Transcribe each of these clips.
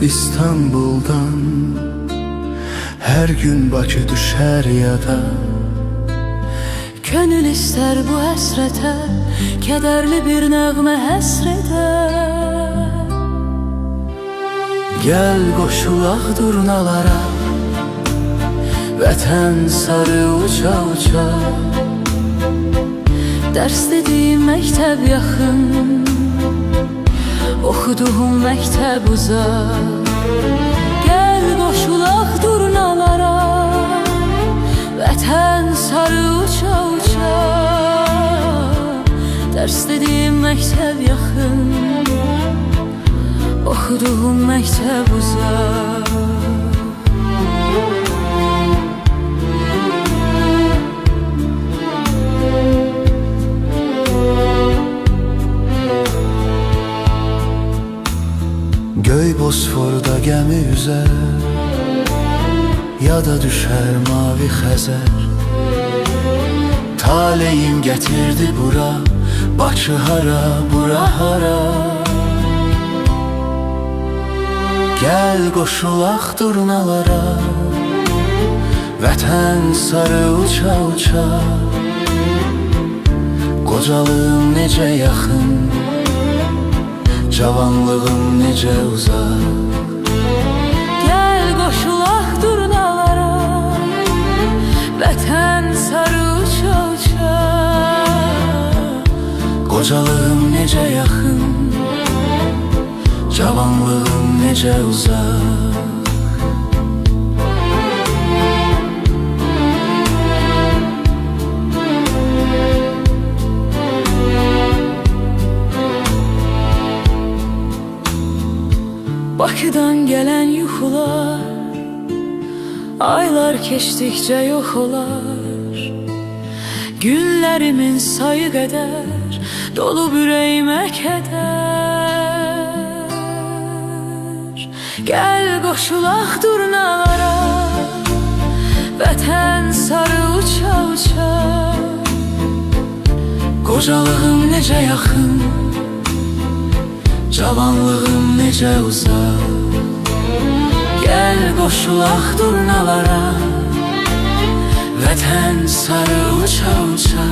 İstanbul'dan her gün Bakı düşer yada. Könül ister bu həsrətə, kədərli bir nəğmə həsrətə. Gel qoşulaq durnalara, vətən sarı uça uça. Dərs dediyim məktəb yaxın, oxuduğum məktəb uzaq. Gəl qoşulaq durnalara, vətən sarı uça uça. Dərs dediyim məktəb yaxın, oxuduğum məktəb uzaq. Göy Bosforda gəmi üzər, ya da düşər mavi Xəzər. Taleyim gətirdi bura, Bakı hara, bura hara. Gəl qoşulaq durnalara, vətən sarı uça uça. Qocalığım necə yaxın, cavanlığım necə uzaq. Gəl qoşulaq durnalara, vətən sarı uça uça. Qocalığım necə yaxın, cavanlığım necə uzaq. Bakıdan gələn yuxular aylar keçdikcə yox olar. Günlərimin sayı qədər dolub ürəyimə kədər. Gəl qoşulaq durnalara, vətən sarı uça uça. Qocalığım necə yaxın, cavanlığım necə uzaq. Gəl qoşulaq durnalara, vətən sarı uça uça.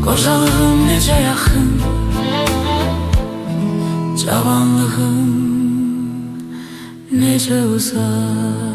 Qocalığım necə yaxın, cavanlığım necə uzaq.